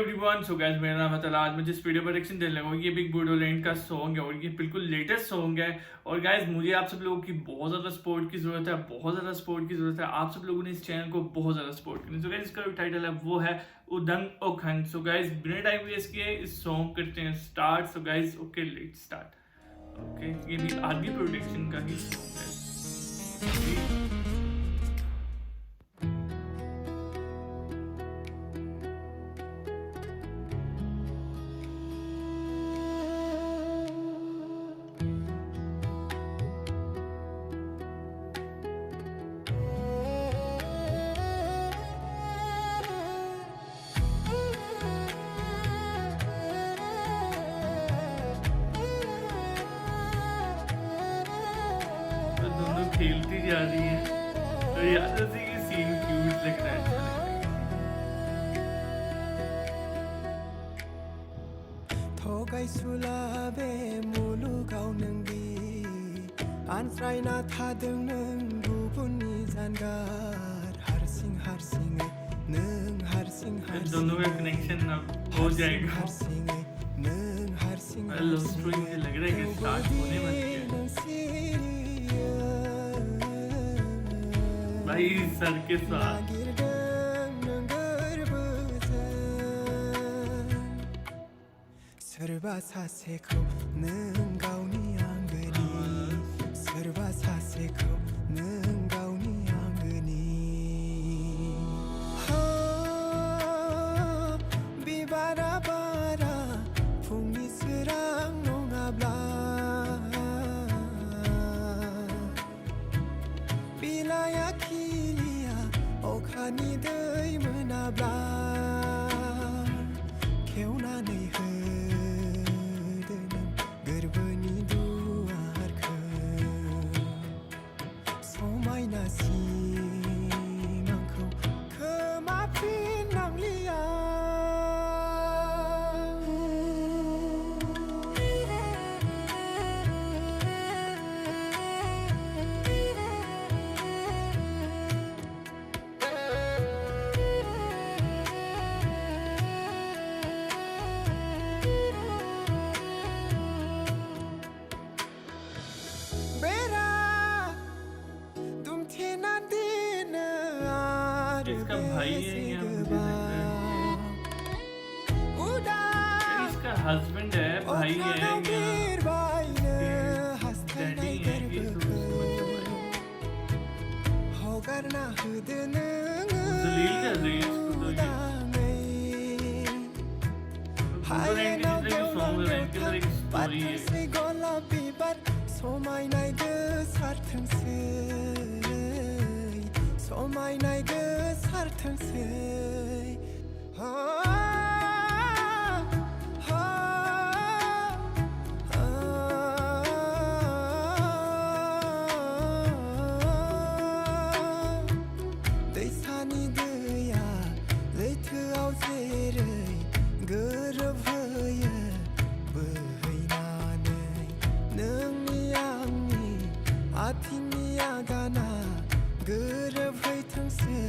Everyone, so guys मेरा नाम है तला। आज मैं जिस वीडियो पर रिएक्शन देने लगा हूं ये बिग बूडोलैंड का सॉन्ग है और ये बिल्कुल लेटेस्ट सॉन्ग है। और गाइस मुझे आप सब लोगों की बहुत ज़्यादा सपोर्ट की ज़रूरत है, बहुत ज़्यादा सपोर्ट की ज़रूरत है। आप सब लोगों ने इस चैनल को बहुत ज़्यादा सपोर्ट करनी। सो गाइस इसका जो टाइटल है वो है उदंग ओखंग। सो गाइस बिना टाइम वेस्ट किए इस सॉन्ग करते हैं start. So guys okay let's start. Okay ये भी आरबी प्रोडक्शन का ही सॉन्ग है। दोनों खेलती जा रही है तो याद से ये सीन क्यूट लग रहा है, अच्छा लग रहा है। थगायसुलाबे मुलुगाव नोंदि आनस्रायना थादों नों गुबुननि जानगार हारसिं हारसिङै नों हारसिं दोनों का कनेक्शन अब हो जाएगा। हारसिङै नों हारसिं लव स्टोरी मुझे लग रहा है कि स्टार्ट होने वाली है। भाई सर के साथ सोरबा सासेखौ नों गावनि आंगोनि सोरबा सासेखौ नों गावनि आंगोनि बिबारा बारा फुंनि सोरां नङाब्ला बिलाइया खिलिया अखानि दै मोनाब्ला खेवनानै होदो नों गोरबोनि दुवारखौ समायना सिमांखौ खोमाफिननांलिया इसका भाई है या मुझे लग रहा है इसका हस्बैंड है, भाई है या डैडी है कि जलील कर रही है इसको तो ये सॉन्ग है इनके अंदर एक स्टोरी है। समायनाय गोसारथोंसै समायनाय गोसारथोंसै दैसानि दैया लैथोआव जेरै गोरोबहैयो बोहैनानै नोंनि आंनि आथिंनि आगाना गोरोबहैथोंसै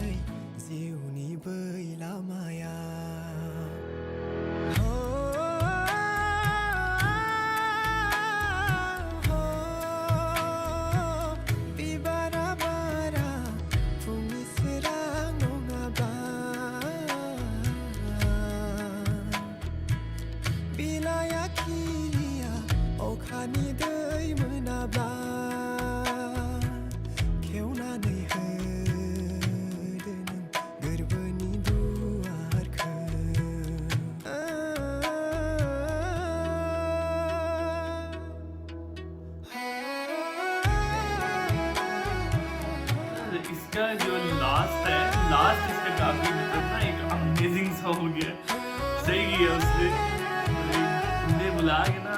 जिउनि बै लामाया बिबारा बारा फुंनि सोरां नङाब्ला बिलाइया खिलिया अखानि दै मोनाब्ला खेवनानै होदो नों गोरबोनि दुवारखौ इसका जो लास्ट है, लास्ट इसका काफी मतलब ना एक अमेजिंग सा हो गया, सही किया उसने। मुझे बुला के ना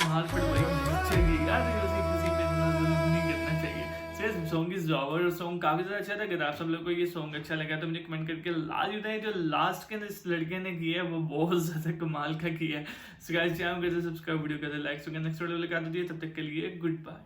मार पड़वाई चाहिए यार, उसी किसी पे इतना जुल्म नहीं करना चाहिए। सिर्फ सॉन्ग इज जॉबर और सॉन्ग काफी ज्यादा अच्छा था। अगर आप सब लोग को ये सॉन्ग अच्छा लगा तो मुझे कमेंट करके लाजमी बताएं। जो लास्ट के इस लड़के ने किया है वो बहुत ज्यादा कमाल का किया है। सो गाइस चैनल को सब्सक्राइब, वीडियो को लाइक, सो नेक्स्ट वीडियो में तब तक के लिए गुड बाय।